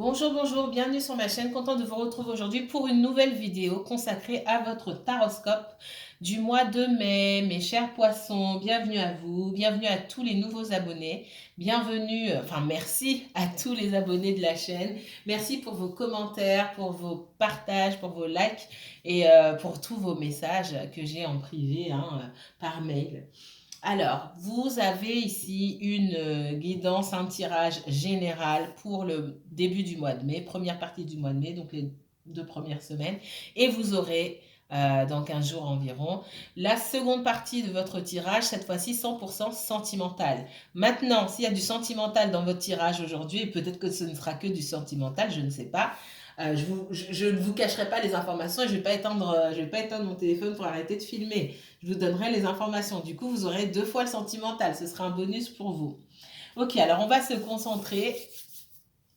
Bonjour, bonjour, bienvenue sur ma chaîne, content de vous retrouver aujourd'hui pour une nouvelle vidéo consacrée à votre taroscope du mois de mai. Mes chers poissons, bienvenue à vous, bienvenue à tous les nouveaux abonnés, bienvenue, merci à tous les abonnés de la chaîne, merci pour vos commentaires, pour vos partages, pour vos likes et pour tous vos messages que j'ai en privé par mail. Alors, vous avez ici une guidance, un tirage général pour le début du mois de mai, première partie du mois de mai, donc les 2 premières semaines. Et vous aurez, dans 15 jours environ, la seconde partie de votre tirage, cette fois-ci 100% sentimental. Maintenant, s'il y a du sentimental dans votre tirage aujourd'hui, et peut-être que ce ne sera que du sentimental, je ne sais pas, je ne vous cacherai pas les informations et je vais pas éteindre mon téléphone pour arrêter de filmer. Je vous donnerai les informations. Du coup, vous aurez 2 fois le sentimental. Ce sera un bonus pour vous. Ok, alors on va se concentrer.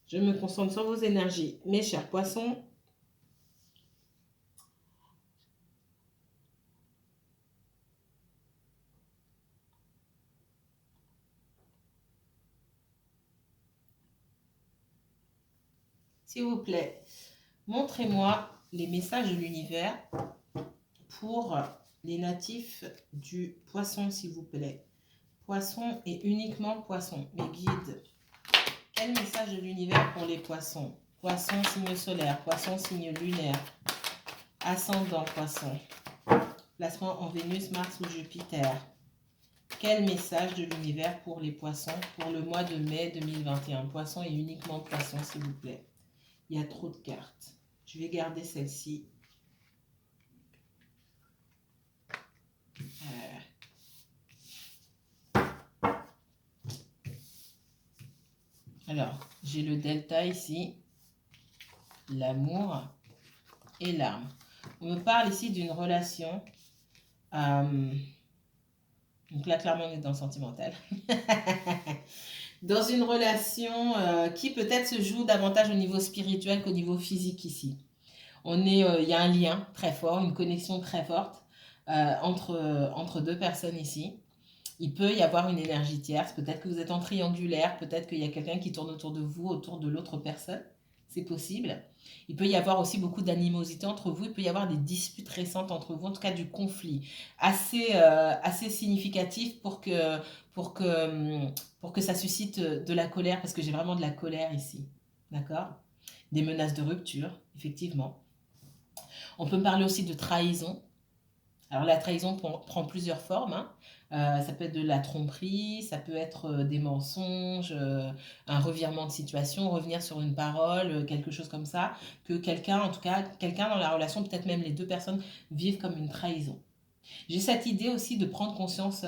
Je me concentre sur vos énergies. Mes chers poissons, s'il vous plaît, montrez-moi les messages de l'univers pour les natifs du poisson, s'il vous plaît. Poisson et uniquement poisson. Mes guides. Quel message de l'univers pour les poissons? Poisson, signe solaire. Poisson, signe lunaire. Ascendant poisson. Placement en Vénus, Mars ou Jupiter. Quel message de l'univers pour les poissons pour le mois de mai 2021? Poisson et uniquement poisson, s'il vous plaît. Il y a trop de cartes. Je vais garder celle-ci. Alors, j'ai le delta ici, l'amour et l'arme. On me parle ici d'une relation. Donc là, clairement, on est dans le sentimental. Dans une relation qui peut-être se joue davantage au niveau spirituel qu'au niveau physique ici. Il y a un lien très fort, une connexion très forte entre 2 personnes ici. Il peut y avoir une énergie tierce, peut-être que vous êtes en triangulaire, peut-être qu'il y a quelqu'un qui tourne autour de vous, autour de l'autre personne. C'est possible. Il peut y avoir aussi beaucoup d'animosité entre vous, il peut y avoir des disputes récentes entre vous, en tout cas du conflit, assez significatif pour que, pour que ça suscite de la colère, parce que j'ai vraiment de la colère ici. D'accord? Des menaces de rupture, effectivement. On peut me parler aussi de trahison. Alors la trahison prend plusieurs formes, hein. Ça peut être de la tromperie, ça peut être des mensonges, un revirement de situation, revenir sur une parole, quelque chose comme ça, que quelqu'un, en tout cas, quelqu'un dans la relation, peut-être même les 2 personnes, vivent comme une trahison. J'ai cette idée aussi de prendre conscience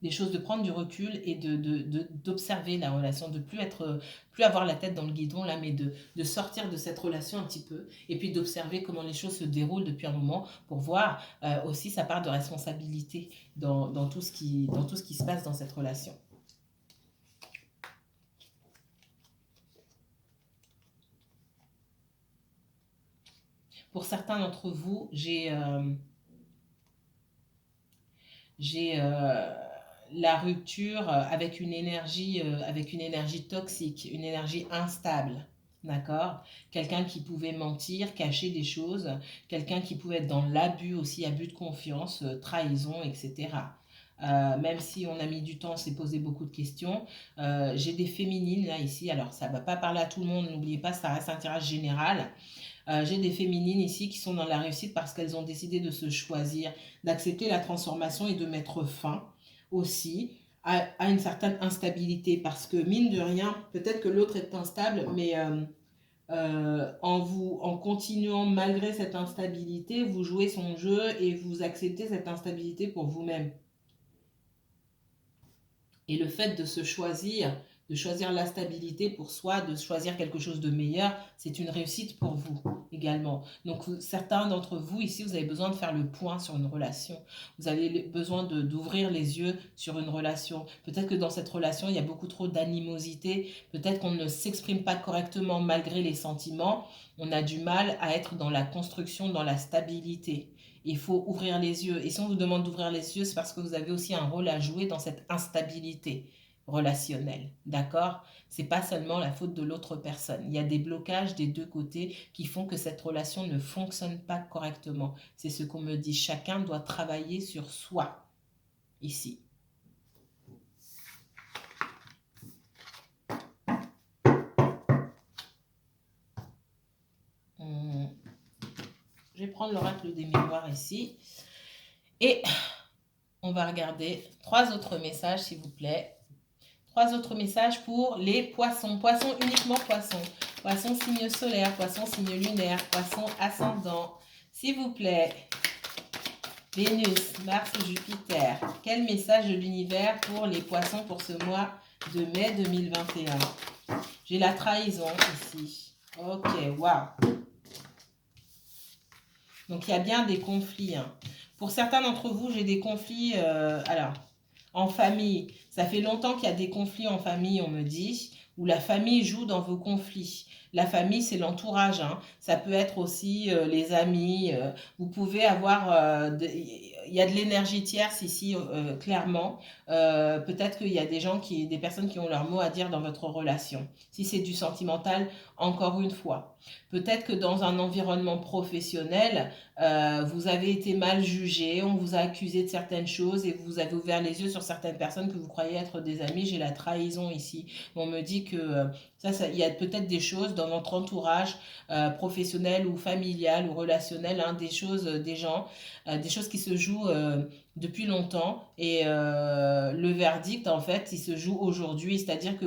des choses, de prendre du recul et d'observer la relation, de plus avoir la tête dans le guidon là, mais de sortir de cette relation un petit peu et puis d'observer comment les choses se déroulent depuis un moment pour voir aussi sa part de responsabilité dans tout ce qui se passe dans cette relation. Pour certains d'entre vous, j'ai la rupture avec une énergie toxique, une énergie instable. D'accord? Quelqu'un qui pouvait mentir, cacher des choses, quelqu'un qui pouvait être dans l'abus aussi, abus de confiance, trahison, etc. Même si on a mis du temps, on s'est posé beaucoup de questions. J'ai des féminines là ici, alors ça ne va pas parler à tout le monde, n'oubliez pas, ça reste un tirage général. J'ai des féminines ici qui sont dans la réussite parce qu'elles ont décidé de se choisir, d'accepter la transformation et de mettre fin aussi à une certaine instabilité. Parce que mine de rien, peut-être que l'autre est instable, mais en continuant malgré cette instabilité, vous jouez son jeu et vous acceptez cette instabilité pour vous-même. Et le fait de choisir la stabilité pour soi, de choisir quelque chose de meilleur, c'est une réussite pour vous également. Donc certains d'entre vous ici, vous avez besoin de faire le point sur une relation. Vous avez besoin d'ouvrir les yeux sur une relation. Peut-être que dans cette relation, il y a beaucoup trop d'animosité. Peut-être qu'on ne s'exprime pas correctement malgré les sentiments. On a du mal à être dans la construction, dans la stabilité. Il faut ouvrir les yeux. Et si on vous demande d'ouvrir les yeux, c'est parce que vous avez aussi un rôle à jouer dans cette instabilité. relationnel, d'accord? C'est pas seulement la faute de l'autre personne. Il y a des blocages des deux côtés qui font que cette relation ne fonctionne pas correctement. C'est ce qu'on me dit. Chacun doit travailler sur soi, ici. Je vais prendre l'oracle des miroirs ici. Et on va regarder 3 autres messages, s'il vous plaît. 3 autres messages pour les poissons. Poissons, uniquement poissons. Poissons, signe solaire. Poissons, signe lunaire. Poissons, ascendant. S'il vous plaît. Vénus, Mars, Jupiter. Quel message de l'univers pour les poissons pour ce mois de mai 2021? J'ai la trahison ici. Ok, waouh. Donc, il y a bien des conflits. Hein. Pour certains d'entre vous, j'ai des conflits alors, en famille. Ça fait longtemps qu'il y a des conflits en famille, on me dit, où la famille joue dans vos conflits. La famille, c'est l'entourage. Hein. Ça peut être aussi les amis. Vous pouvez avoir... il y a de l'énergie tierce ici, clairement. Peut-être qu'il y a des personnes qui ont leur mot à dire dans votre relation. Si c'est du sentimental, encore une fois. Peut-être que dans un environnement professionnel, vous avez été mal jugé, on vous a accusé de certaines choses et vous avez ouvert les yeux sur certaines personnes que vous croyez être des amis. J'ai la trahison ici. On me dit que il y a peut-être des choses dans votre entourage professionnel ou familial ou relationnel, hein, des choses, des gens, des choses qui se jouent depuis longtemps et le verdict en fait il se joue aujourd'hui, c'est-à-dire que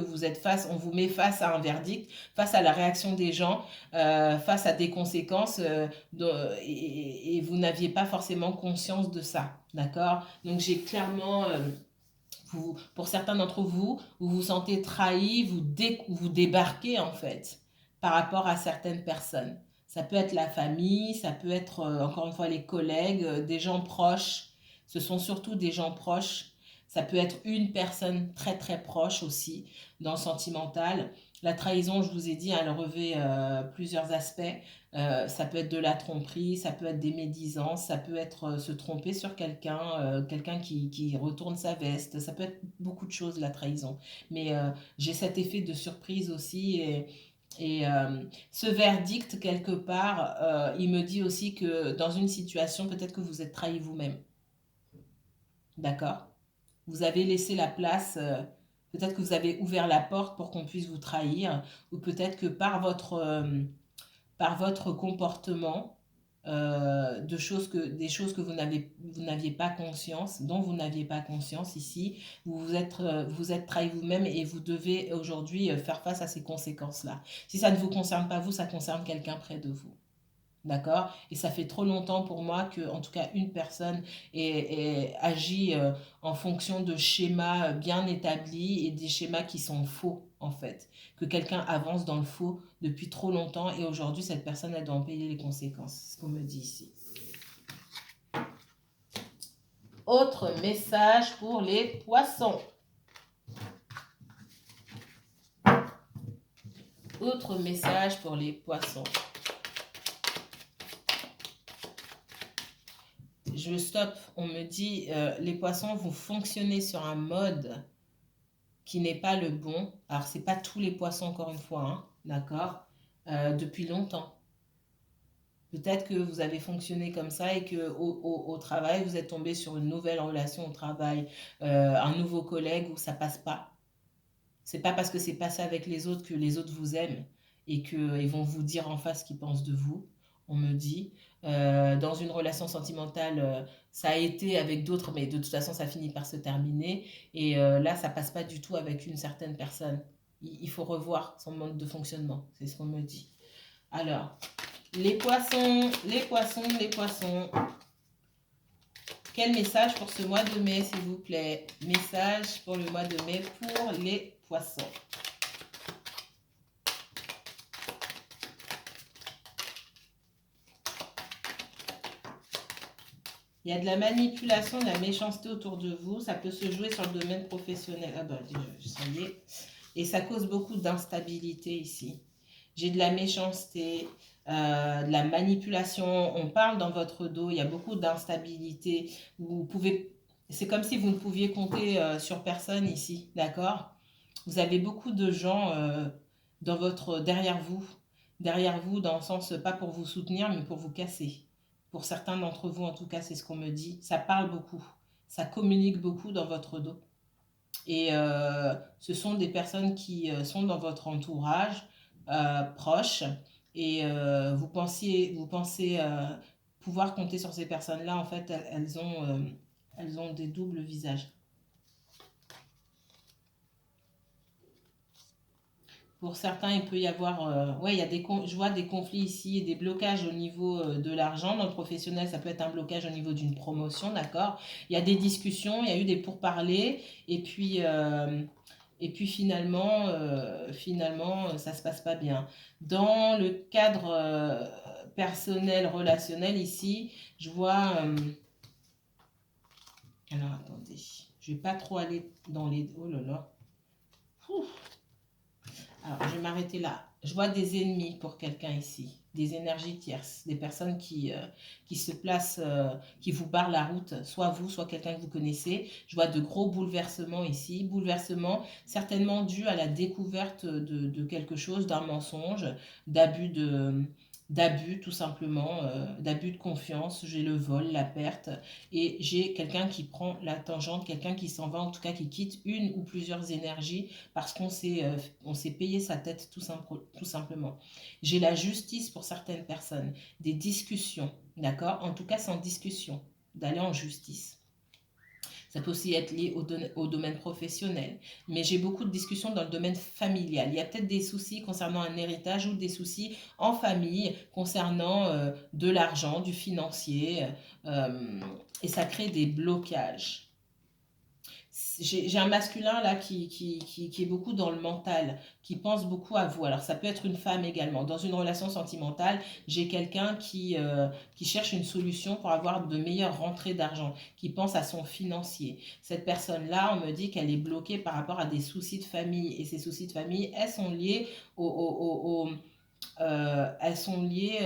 on vous met face à un verdict, face à la réaction des gens, face à des conséquences et vous n'aviez pas forcément conscience de ça, d'accord? Donc j'ai clairement pour certains d'entre vous, vous vous sentez trahi, vous débarquez en fait par rapport à certaines personnes. Ça peut être la famille, ça peut être encore une fois les collègues, des gens proches. Ce sont surtout des gens proches. Ça peut être une personne très très proche aussi dans le sentimental. La trahison, je vous ai dit, elle revêt plusieurs aspects. Ça peut être de la tromperie, ça peut être des médisances, ça peut être se tromper sur quelqu'un, quelqu'un qui retourne sa veste, ça peut être beaucoup de choses la trahison. Mais j'ai cet effet de surprise aussi et ce verdict quelque part, il me dit aussi que dans une situation, peut-être que vous êtes trahi vous-même. D'accord? Vous avez laissé la place, peut-être que vous avez ouvert la porte pour qu'on puisse vous trahir, ou peut-être que par votre comportement, des choses que vous n'aviez pas conscience, dont vous n'aviez pas conscience ici, vous êtes trahi vous-même et vous devez aujourd'hui faire face à ces conséquences-là. Si ça ne vous concerne pas vous, ça concerne quelqu'un près de vous. D'accord? Et ça fait trop longtemps pour moi que, en tout cas, une personne agit en fonction de schémas bien établis et des schémas qui sont faux, en fait. Que quelqu'un avance dans le faux depuis trop longtemps et aujourd'hui, cette personne, elle doit en payer les conséquences. C'est ce qu'on me dit ici. Autre message pour les poissons. Autre message pour les poissons. Je stoppe, on me dit, les poissons, vous fonctionnez sur un mode qui n'est pas le bon. Alors, ce n'est pas tous les poissons, encore une fois, hein, d'accord, depuis longtemps. Peut-être que vous avez fonctionné comme ça et qu'au travail, vous êtes tombé sur une nouvelle relation au travail, un nouveau collègue où ça passe pas. C'est pas parce que c'est passé avec les autres que les autres vous aiment et qu'ils vont vous dire en face ce qu'ils pensent de vous. On me dit, dans une relation sentimentale, ça a été avec d'autres, mais de toute façon, ça finit par se terminer. Et là, ça passe pas du tout avec une certaine personne. Il faut revoir son mode de fonctionnement. C'est ce qu'on me dit. Alors, les poissons, les poissons, les poissons. Quel message pour ce mois de mai, s'il vous plaît? Message pour le mois de mai pour les poissons. Il y a de la manipulation, de la méchanceté autour de vous. Ça peut se jouer sur le domaine professionnel. Ah bah, ça y est. Et ça cause beaucoup d'instabilité ici. J'ai de la méchanceté, de la manipulation. On parle dans votre dos. Il y a beaucoup d'instabilité. Vous pouvez C'est comme si vous ne pouviez compter sur personne ici, d'accord? Vous avez beaucoup de gens derrière vous dans le sens pas pour vous soutenir, mais pour vous casser. Pour certains d'entre vous, en tout cas, c'est ce qu'on me dit. Ça parle beaucoup, ça communique beaucoup dans votre dos. Et ce sont des personnes qui sont dans votre entourage proche et vous pensez pouvoir compter sur ces personnes-là. En fait, elles ont des doubles visages. Pour certains, il peut y avoir, ouais, il y a je vois des conflits ici et des blocages au niveau de l'argent. Dans le professionnel, ça peut être un blocage au niveau d'une promotion, d'accord? Il y a des discussions, il y a eu des pourparlers, et puis finalement, ça se passe pas bien. Dans le cadre personnel, relationnel, ici, je vois. Alors attendez, je vais pas trop aller dans les. Oh là là. Ouh. Alors, je vais m'arrêter là. Je vois des ennemis pour quelqu'un ici, des énergies tierces, des personnes qui se placent, qui vous barrent la route, soit vous, soit quelqu'un que vous connaissez. Je vois de gros bouleversements ici, bouleversements certainement dus à la découverte de quelque chose, d'un mensonge, d'abus d'abus tout simplement, d'abus de confiance, j'ai le vol, la perte, et j'ai quelqu'un qui prend la tangente, quelqu'un qui s'en va, en tout cas qui quitte une ou plusieurs énergies parce on s'est payé sa tête tout simplement. J'ai la justice pour certaines personnes, des discussions, d'accord? En tout cas, sans discussion, d'aller en justice. Ça peut aussi être lié au domaine professionnel. Mais j'ai beaucoup de discussions dans le domaine familial. Il y a peut-être des soucis concernant un héritage ou des soucis en famille concernant de l'argent, du financier. Et ça crée des blocages. J'ai un masculin là qui est beaucoup dans le mental, qui pense beaucoup à vous. Alors ça peut être une femme également. Dans une relation sentimentale, j'ai quelqu'un qui cherche une solution pour avoir de meilleures rentrées d'argent, qui pense à son financier. Cette personne-là, on me dit qu'elle est bloquée par rapport à des soucis de famille. Et ces soucis de famille, elles sont liées elles sont liées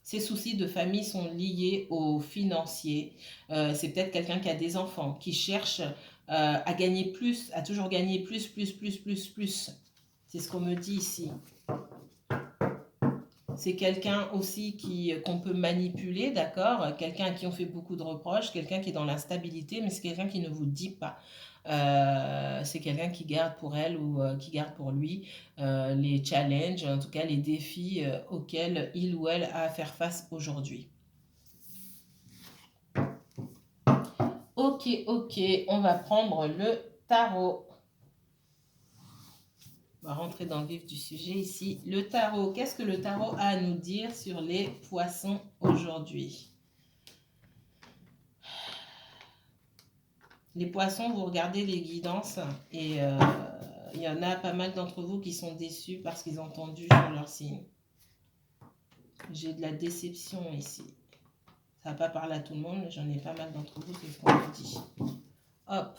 ces soucis de famille sont liés aux financiers. C'est peut-être quelqu'un qui a des enfants, qui cherche à gagner plus, à toujours gagner plus. C'est ce qu'on me dit ici. C'est quelqu'un aussi qu'on peut manipuler, d'accord? Quelqu'un à qui on fait beaucoup de reproches, quelqu'un qui est dans l'instabilité, mais c'est quelqu'un qui ne vous dit pas. C'est quelqu'un qui garde pour elle ou qui garde pour lui les challenges, en tout cas les défis auxquels il ou elle a à faire face aujourd'hui. Ok, on va prendre le tarot. On va rentrer dans le vif du sujet ici. Le tarot, qu'est-ce que le tarot a à nous dire sur les poissons aujourd'hui? Les poissons, vous regardez les guidances et il y en a pas mal d'entre vous qui sont déçus parce qu'ils ont entendu sur leur signe. J'ai de la déception ici. Ça va pas parler à tout le monde, mais j'en ai pas mal d'entre vous, c'est ce qu'on me dit. Hop.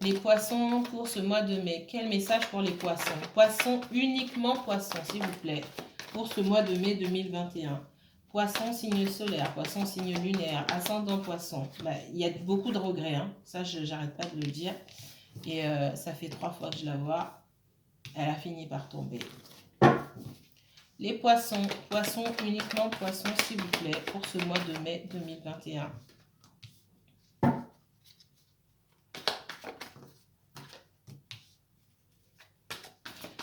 Les poissons pour ce mois de mai. Quel message pour les poissons? Poissons, uniquement poissons, s'il vous plaît. Pour ce mois de mai 2021. Poisson, signe solaire. Poisson, signe lunaire. Ascendant poisson. Il y a beaucoup de regrets. Hein. Ça, j'arrête pas de le dire. Et ça fait 3 fois que je la vois. Elle a fini par tomber. Les poissons. Poissons, uniquement poissons, s'il vous plaît. Pour ce mois de mai 2021.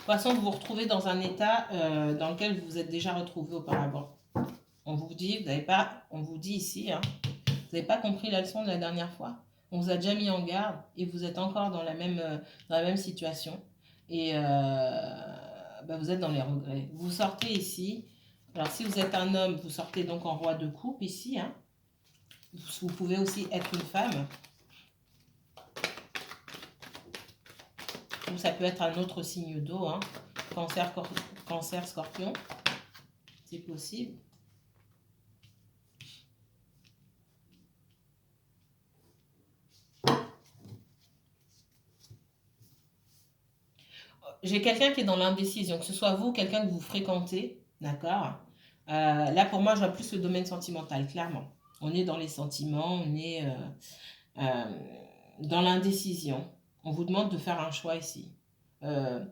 Poisson, vous vous retrouvez dans un état dans lequel vous vous êtes déjà retrouvé auparavant. On vous dit, on vous dit ici, hein, vous n'avez pas compris la leçon de la dernière fois. On vous a déjà mis en garde et vous êtes encore dans la même situation. Et vous êtes dans les regrets. Vous sortez ici. Alors, si vous êtes un homme, vous sortez donc en roi de coupe ici. Hein. Vous pouvez aussi être une femme. Ou ça peut être un autre signe d'eau. Hein. Cancer, scorpion. C'est possible. J'ai quelqu'un qui est dans l'indécision, que ce soit vous, quelqu'un que vous fréquentez, d'accord? Là, pour moi, je vois plus le domaine sentimental, clairement. On est dans les sentiments, on est euh, dans l'indécision. On vous demande de faire un choix ici. Euh,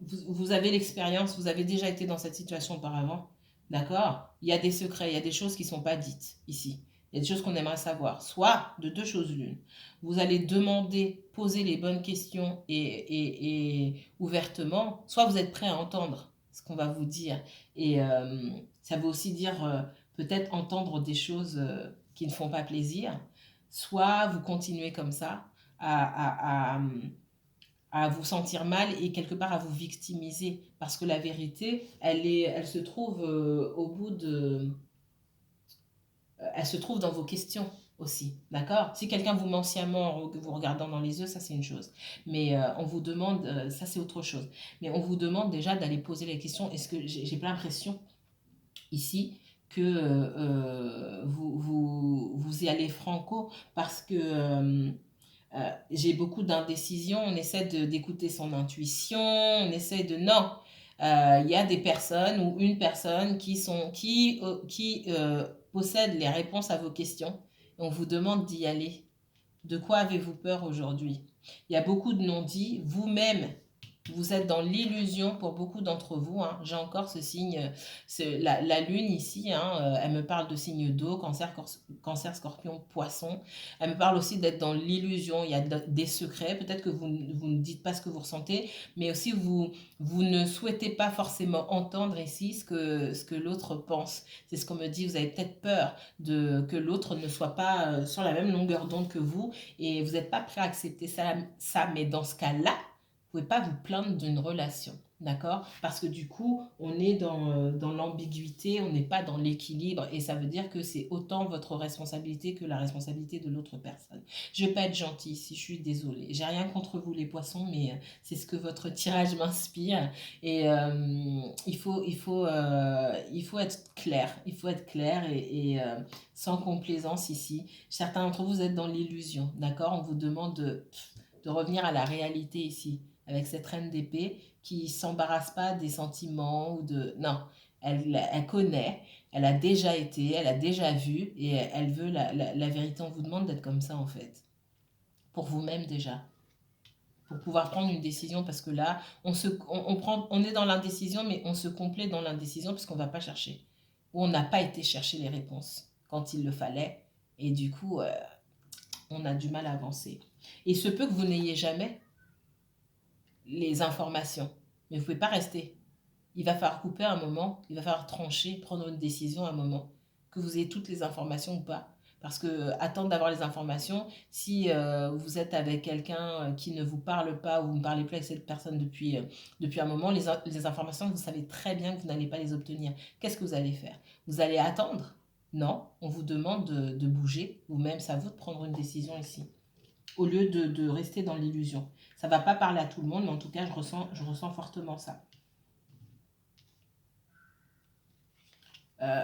vous avez l'expérience, vous avez déjà été dans cette situation auparavant, d'accord? Il y a des secrets, il y a des choses qui ne sont pas dites ici. Il y a des choses qu'on aimerait savoir. Soit de deux choses l'une. Vous allez demander, poser les bonnes questions et ouvertement, soit vous êtes prêt à entendre ce qu'on va vous dire. Et ça veut aussi dire peut-être entendre des choses qui ne font pas plaisir. Soit vous continuez comme ça à vous sentir mal et quelque part à vous victimiser parce que la vérité elle se trouve au bout de elle se trouve dans vos questions aussi, d'accord? Si quelqu'un vous ment sciemment en vous regardant dans les yeux, ça c'est une chose, mais on vous demande ça c'est autre chose, mais on vous demande déjà d'aller poser les questions. Est-ce que j'ai pas l'impression ici que vous y allez franco parce que j'ai beaucoup d'indécision, on essaie d'écouter son intuition, on essaie de... Non, il y a des personnes ou une personne qui possède les réponses à vos questions et on vous demande d'y aller. De quoi avez-vous peur aujourd'hui? Il y a beaucoup de non-dits. Vous-même, vous êtes dans l'illusion pour beaucoup d'entre vous, hein. J'ai encore ce signe, la lune ici, hein, elle me parle de signe d'eau, cancer, scorpion, poisson. Elle me parle aussi d'être dans l'illusion. Il y a des secrets. Peut-être que vous ne dites pas ce que vous ressentez, mais aussi vous ne souhaitez pas forcément entendre ici ce que l'autre pense. C'est ce qu'on me dit. Vous avez peut-être peur que l'autre ne soit pas sur la même longueur d'onde que vous et vous n'êtes pas prêt à accepter ça. Mais dans ce cas-là, vous ne pouvez pas vous plaindre d'une relation, d'accord? Parce que du coup, on est dans l'ambiguïté, on n'est pas dans l'équilibre, et ça veut dire que c'est autant votre responsabilité que la responsabilité de l'autre personne. Je ne vais pas être gentille ici, je suis désolée. J'ai rien contre vous les poissons, mais c'est ce que votre tirage m'inspire. Et il faut être clair, sans complaisance ici. Certains d'entre vous êtes dans l'illusion, d'accord? On vous demande de revenir à la réalité ici avec cette reine d'épée qui s'embarrasse pas des sentiments ou de... Non, elle connaît, elle a déjà été, elle a déjà vu et elle veut la vérité. On vous demande d'être comme ça en fait, pour vous-même déjà, pour pouvoir prendre une décision parce que là, on est dans l'indécision mais on se complaît dans l'indécision parce qu'on ne va pas chercher ou on n'a pas été chercher les réponses quand il le fallait et du coup, on a du mal à avancer. Et il se peut que vous n'ayez jamais les informations. Mais vous ne pouvez pas rester. Il va falloir couper un moment, il va falloir trancher, prendre une décision à un moment, que vous ayez toutes les informations ou pas. Parce que attendre d'avoir les informations, si vous êtes avec quelqu'un qui ne vous parle pas ou vous ne parlez plus avec cette personne depuis un moment, les informations, vous savez très bien que vous n'allez pas les obtenir. Qu'est-ce que vous allez faire? Vous allez attendre? Non, on vous demande de bouger, vous-même, c'est à vous de prendre une décision ici au lieu de rester dans l'illusion. Ça ne va pas parler à tout le monde, mais en tout cas, je ressens fortement ça. Euh,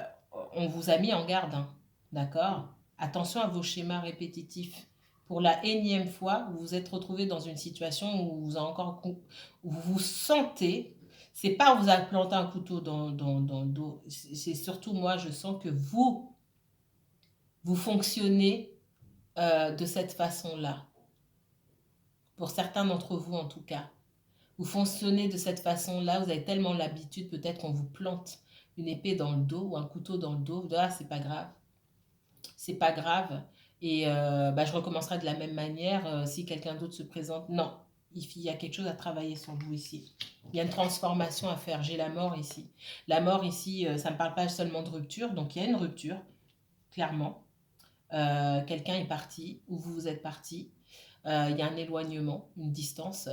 on vous a mis en garde, hein, d'accord? Attention à vos schémas répétitifs. Pour la énième fois, vous vous êtes retrouvé dans une situation où où vous vous sentez, c'est pas on vous a planté un couteau dans le dos, c'est surtout moi, je sens que vous fonctionnez de cette façon-là. Pour certains d'entre vous en tout cas. Vous fonctionnez de cette façon-là, vous avez tellement l'habitude peut-être qu'on vous plante une épée dans le dos ou un couteau dans le dos, vous dites, ah c'est pas grave, c'est pas grave, et je recommencerai de la même manière si quelqu'un d'autre se présente. Non, il y a quelque chose à travailler sur vous ici. Il y a une transformation à faire, j'ai la mort ici. La mort ici, ça ne me parle pas seulement de rupture, donc il y a une rupture, clairement. Quelqu'un est parti, ou vous êtes parti. Il y a un éloignement, une distance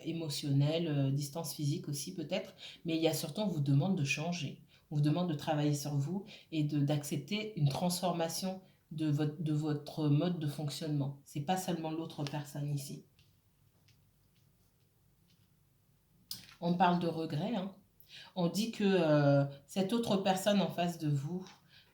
émotionnelle, distance physique aussi peut-être, mais il y a surtout, on vous demande de changer, on vous demande de travailler sur vous et d'accepter une transformation de votre mode de fonctionnement. C'est pas seulement l'autre personne ici. On parle de regret, hein. On dit que cette autre personne en face de vous,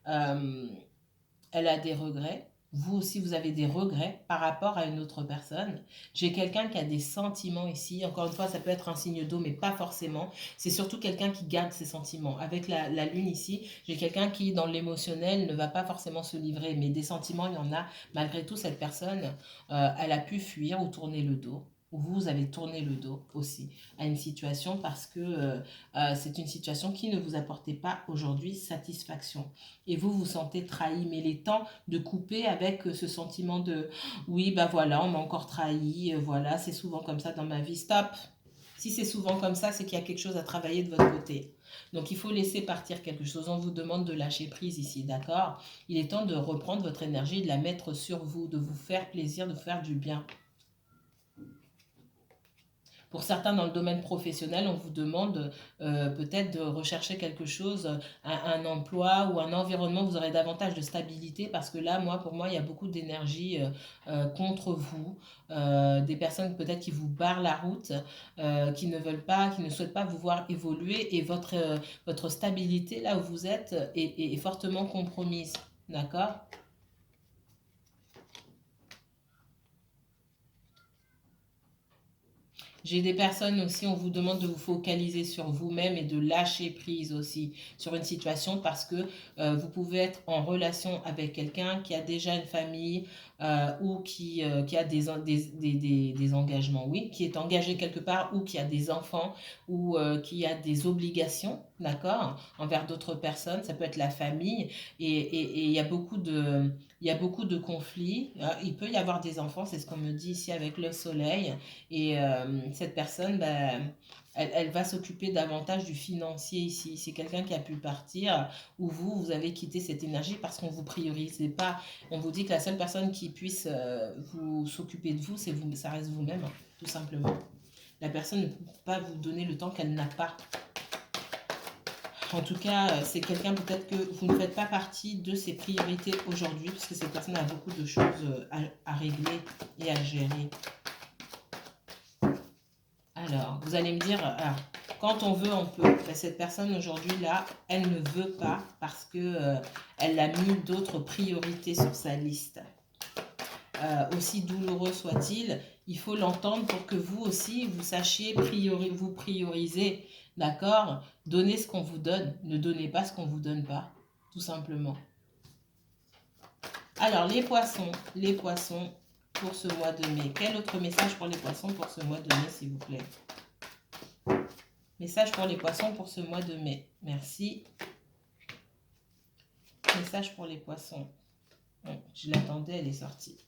elle a des regrets. vous aussi, vous avez des regrets par rapport à une autre personne. J'ai quelqu'un qui a des sentiments ici. Encore une fois, ça peut être un signe d'eau, mais pas forcément. C'est surtout quelqu'un qui garde ses sentiments. Avec la lune ici, j'ai quelqu'un qui, dans l'émotionnel, ne va pas forcément se livrer. Mais des sentiments, il y en a. Malgré tout, cette personne, elle a pu fuir ou tourner le dos. Ou vous avez tourné le dos aussi à une situation parce que c'est une situation qui ne vous apportait pas aujourd'hui satisfaction. Et vous vous sentez trahi. Mais il est temps de couper avec ce sentiment de oui, bah voilà, on m'a encore trahi, voilà, c'est souvent comme ça dans ma vie. Stop! Si c'est souvent comme ça, c'est qu'il y a quelque chose à travailler de votre côté. Donc il faut laisser partir quelque chose. On vous demande de lâcher prise ici, d'accord? Il est temps de reprendre votre énergie, de la mettre sur vous, de vous faire plaisir, de vous faire du bien. Pour certains, dans le domaine professionnel, on vous demande peut-être de rechercher quelque chose, un emploi ou un environnement où vous aurez davantage de stabilité parce que là, pour moi, il y a beaucoup d'énergie contre vous, des personnes peut-être qui vous barrent la route, qui ne veulent pas, qui ne souhaitent pas vous voir évoluer et votre stabilité là où vous êtes est fortement compromise. D'accord? J'ai des personnes aussi, on vous demande de vous focaliser sur vous-même et de lâcher prise aussi sur une situation parce que vous pouvez être en relation avec quelqu'un qui a déjà une famille ou qui a des engagements, oui, qui est engagé quelque part ou qui a des enfants ou qui a des obligations, d'accord, envers d'autres personnes. Ça peut être la famille et il y a il y a beaucoup de conflits. Il peut y avoir des enfants, c'est ce qu'on me dit ici avec le soleil. Et cette personne, bah, elle va s'occuper davantage du financier ici. C'est quelqu'un qui a pu partir ou vous avez quitté cette énergie parce qu'on ne vous priorisait pas. On vous dit que la seule personne qui puisse vous s'occuper de vous, c'est vous, ça reste vous-même, hein, tout simplement. La personne ne peut pas vous donner le temps qu'elle n'a pas. En tout cas, c'est quelqu'un peut-être que vous ne faites pas partie de ses priorités aujourd'hui parce que cette personne a beaucoup de choses à régler et à gérer. Alors, vous allez me dire, quand on veut, on peut. Ben, cette personne aujourd'hui là, elle ne veut pas parce que elle a mis d'autres priorités sur sa liste. Aussi douloureux soit-il, il faut l'entendre pour que vous aussi, vous sachiez vous prioriser, d'accord? Donnez ce qu'on vous donne, ne donnez pas ce qu'on vous donne pas, tout simplement. Alors, les poissons pour ce mois de mai. Quel autre message pour les poissons pour ce mois de mai, s'il vous plaît? Message pour les poissons pour ce mois de mai. Merci. Message pour les poissons. Je l'attendais, elle est sortie.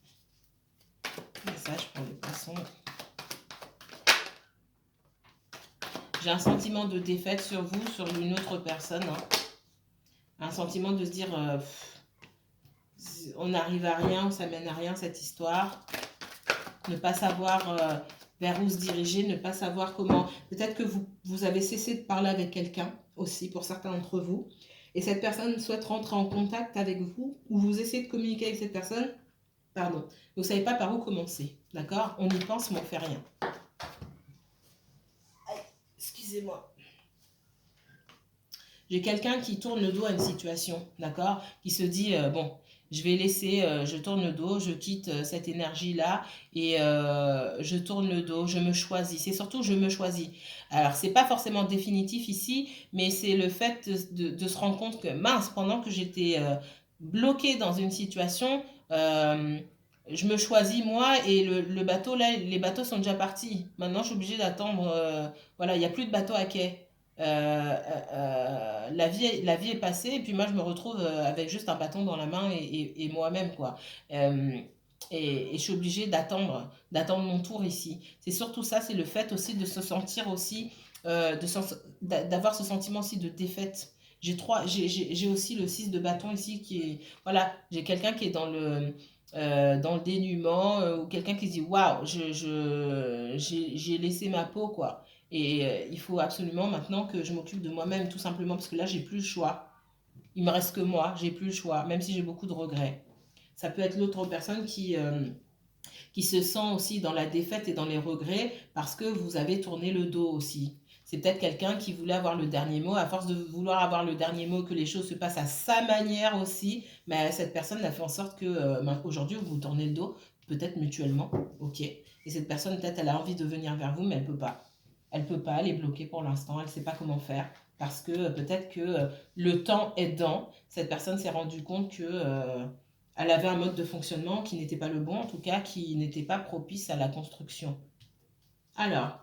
Message pour les poissons. J'ai un sentiment de défaite sur vous, sur une autre personne. Hein. Un sentiment de se dire, on n'arrive à rien, ça mène à rien cette histoire. Ne pas savoir vers où se diriger, ne pas savoir comment. Peut-être que vous avez cessé de parler avec quelqu'un aussi, pour certains d'entre vous. Et cette personne souhaite rentrer en contact avec vous, ou vous essayez de communiquer avec cette personne. Pardon. Vous ne savez pas par où commencer. D'accord? On y pense, mais on ne fait rien. Excusez-moi. J'ai quelqu'un qui tourne le dos à une situation, d'accord? Qui se dit, bon, je vais laisser, je tourne le dos, je quitte cette énergie-là et je tourne le dos, je me choisis. C'est surtout je me choisis. Alors, c'est pas forcément définitif ici, mais c'est le fait de se rendre compte que, mince, pendant que j'étais bloquée dans une situation, je me choisis moi et le bateau, là, les bateaux sont déjà partis. Maintenant, je suis obligée d'attendre, voilà, il n'y a plus de bateau à quai. La vie est passée et puis moi je me retrouve avec juste un bâton dans la main et moi-même quoi. Euh, et je suis obligée d'attendre mon tour ici. C'est surtout ça, c'est le fait aussi de se sentir aussi, d'avoir ce sentiment aussi de défaite. J'ai aussi le 6 de bâton ici qui est, voilà, j'ai quelqu'un qui est dans le dénuement ou quelqu'un qui se dit waouh, j'ai laissé ma peau quoi. Et il faut absolument maintenant que je m'occupe de moi-même, tout simplement, parce que là, j'ai plus le choix. Il me reste que moi, j'ai plus le choix, même si j'ai beaucoup de regrets. Ça peut être l'autre personne qui se sent aussi dans la défaite et dans les regrets parce que vous avez tourné le dos aussi. C'est peut-être quelqu'un qui voulait avoir le dernier mot. À force de vouloir avoir le dernier mot, que les choses se passent à sa manière aussi, mais cette personne a fait en sorte que aujourd'hui, vous vous tournez le dos, peut-être mutuellement, ok. Et cette personne, peut-être, elle a envie de venir vers vous, mais elle peut pas. Elle peut pas, elle est bloquée pour l'instant, elle ne sait pas comment faire. Parce que peut-être que le temps aidant, cette personne s'est rendue compte que elle avait un mode de fonctionnement qui n'était pas le bon, en tout cas qui n'était pas propice à la construction. Alors,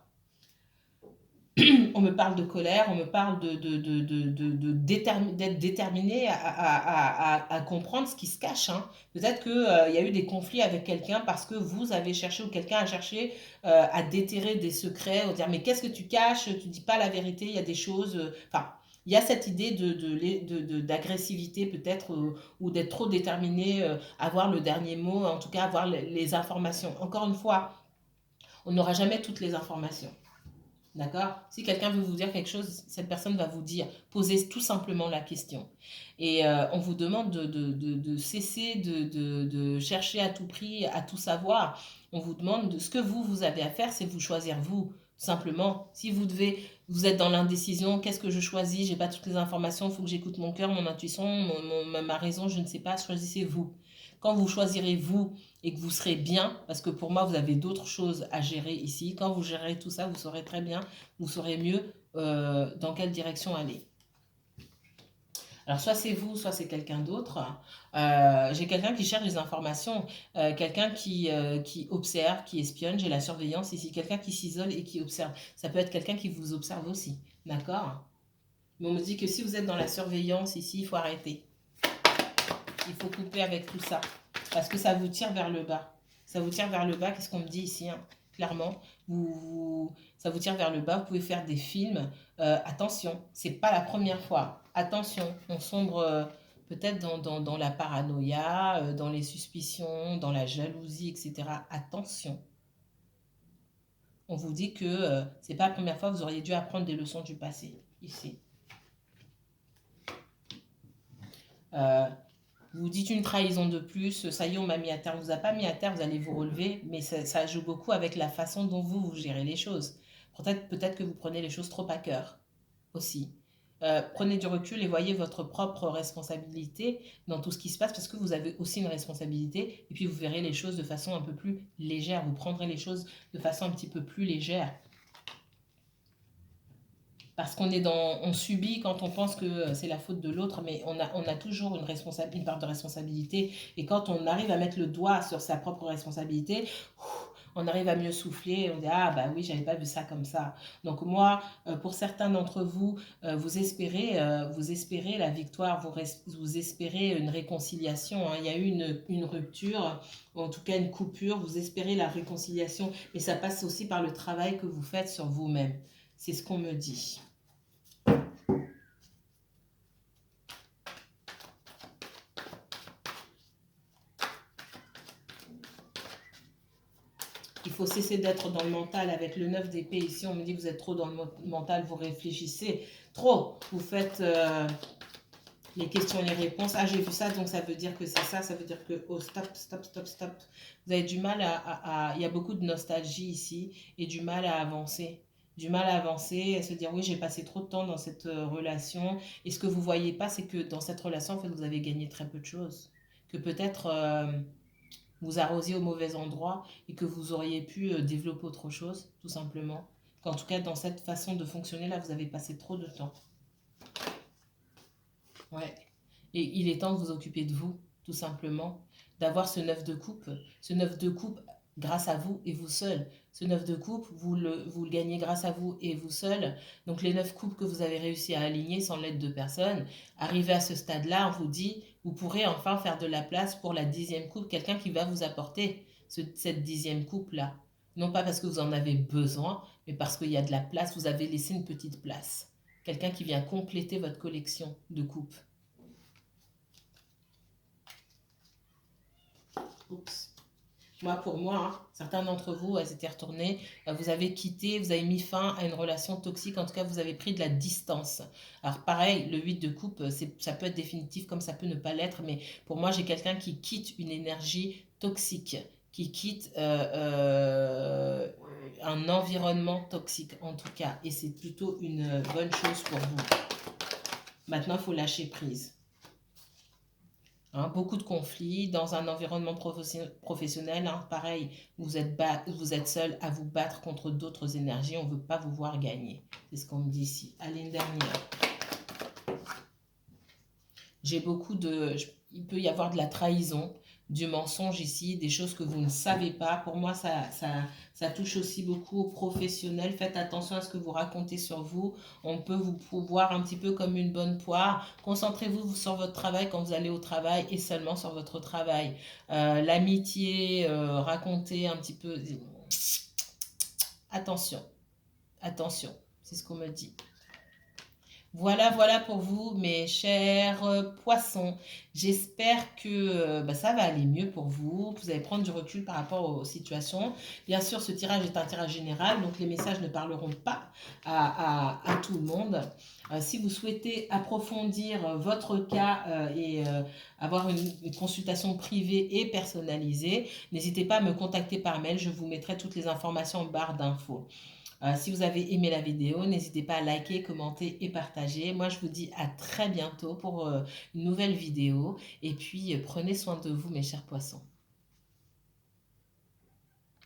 on me parle de colère, on me parle d'être déterminé à comprendre ce qui se cache. Hein. Peut-être qu'il y a eu des conflits avec quelqu'un parce que vous avez cherché ou quelqu'un a cherché à déterrer des secrets, à dire mais qu'est-ce que tu caches, tu dis pas la vérité, il y a des choses... Enfin, il y a cette idée d'agressivité peut-être ou d'être trop déterminé, avoir le dernier mot, en tout cas avoir les informations. Encore une fois, on n'aura jamais toutes les informations. D'accord? Si quelqu'un veut vous dire quelque chose, cette personne va vous dire, posez tout simplement la question. Et on vous demande de cesser de chercher à tout prix, à tout savoir. On vous demande ce que vous avez à faire, c'est vous choisir vous. Tout simplement, si vous êtes dans l'indécision, qu'est-ce que je choisis? J'ai pas toutes les informations, il faut que j'écoute mon cœur, mon intuition, ma raison, je ne sais pas, choisissez vous. Quand vous choisirez vous et que vous serez bien, parce que pour moi, vous avez d'autres choses à gérer ici. Quand vous gérez tout ça, vous saurez très bien, vous saurez mieux dans quelle direction aller. Alors, soit c'est vous, soit c'est quelqu'un d'autre. J'ai quelqu'un qui cherche des informations, quelqu'un qui observe, qui espionne. J'ai la surveillance ici, quelqu'un qui s'isole et qui observe. Ça peut être quelqu'un qui vous observe aussi, d'accord? Mais on me dit que si vous êtes dans la surveillance ici, il faut arrêter. Il faut couper avec tout ça. Parce que ça vous tire vers le bas. Ça vous tire vers le bas, qu'est-ce qu'on me dit ici, hein? Clairement, ça vous tire vers le bas. Vous pouvez faire des films. Attention, c'est pas la première fois. Attention, on sombre peut-être dans la paranoïa, dans les suspicions, dans la jalousie, etc. Attention. On vous dit que c'est pas la première fois, vous auriez dû apprendre des leçons du passé, ici. Vous dites une trahison de plus, ça y est, on m'a mis à terre. On vous a pas mis à terre, vous allez vous relever, mais ça joue beaucoup avec la façon dont vous gérez les choses. Peut-être que vous prenez les choses trop à cœur aussi. Prenez du recul et voyez votre propre responsabilité dans tout ce qui se passe parce que vous avez aussi une responsabilité et puis vous verrez les choses de façon un peu plus légère. Vous prendrez les choses de façon un petit peu plus légère. Parce on subit quand on pense que c'est la faute de l'autre, mais on a toujours une part de responsabilité. Et quand on arrive à mettre le doigt sur sa propre responsabilité, on arrive à mieux souffler. On dit ah bah oui, j'avais pas vu ça comme ça. Donc moi, pour certains d'entre vous, vous espérez la victoire, vous espérez une réconciliation. Hein. Il y a eu une rupture, ou en tout cas une coupure. Vous espérez la réconciliation, mais ça passe aussi par le travail que vous faites sur vous-même. C'est ce qu'on me dit. Il faut cesser d'être dans le mental avec le 9 d'épée. Ici, on me dit que vous êtes trop dans le mental, vous réfléchissez trop. Vous faites les questions et les réponses. Ah, j'ai vu ça, donc ça veut dire que c'est ça. Ça veut dire que, oh, stop, stop, stop, stop. Vous avez du mal il y a beaucoup de nostalgie ici et du mal à avancer. Du mal à avancer, à se dire oui, j'ai passé trop de temps dans cette relation. Et ce que vous voyez pas, c'est que dans cette relation, en fait, vous avez gagné très peu de choses. Que peut-être vous arrosiez au mauvais endroit et que vous auriez pu développer autre chose, tout simplement. Qu'en tout cas, dans cette façon de fonctionner, là, vous avez passé trop de temps. Ouais. Et il est temps de vous occuper de vous, tout simplement. D'avoir ce 9 de coupe. Ce 9 de coupe grâce à vous et vous seul. Ce 9 de coupe, vous le gagnez grâce à vous et vous seul. Donc les 9 coupes que vous avez réussi à aligner sans l'aide de personne, arrivé à ce stade-là, on vous dit, vous pourrez enfin faire de la place pour la 10e coupe, quelqu'un qui va vous apporter cette 10e coupe-là. Non pas parce que vous en avez besoin, mais parce qu'il y a de la place, vous avez laissé une petite place. Quelqu'un qui vient compléter votre collection de coupes. Oups. Pour moi, hein, certains d'entre vous, elles étaient retournées, vous avez quitté, vous avez mis fin à une relation toxique, en tout cas vous avez pris de la distance. Alors pareil, le 8 de coupe, ça peut être définitif comme ça peut ne pas l'être, mais pour moi j'ai quelqu'un qui quitte une énergie toxique, qui quitte un environnement toxique en tout cas. Et c'est plutôt une bonne chose pour vous. Maintenant, il faut lâcher prise. Hein, beaucoup de conflits dans un environnement professionnel. Hein, pareil, vous êtes seul à vous battre contre d'autres énergies. On ne veut pas vous voir gagner. C'est ce qu'on me dit ici. Allez, une dernière. J'ai beaucoup de... Il peut y avoir de la trahison, du mensonge ici, des choses que vous ne savez pas. Pour moi, ça touche aussi beaucoup aux professionnels. Faites attention à ce que vous racontez sur vous. On peut vous voir un petit peu comme une bonne poire. Concentrez-vous sur votre travail quand vous allez au travail et seulement sur votre travail. L'amitié, racontez un petit peu... Attention, attention, c'est ce qu'on me dit. Voilà, voilà pour vous, mes chers poissons. J'espère que ça va aller mieux pour vous. Vous allez prendre du recul par rapport aux situations. Bien sûr, ce tirage est un tirage général, donc les messages ne parleront pas à tout le monde. Si vous souhaitez approfondir votre cas et avoir une consultation privée et personnalisée, n'hésitez pas à me contacter par mail. Je vous mettrai toutes les informations en barre d'infos. Si vous avez aimé la vidéo, n'hésitez pas à liker, commenter et partager. Moi, je vous dis à très bientôt pour une nouvelle vidéo. Et puis, prenez soin de vous, mes chers poissons.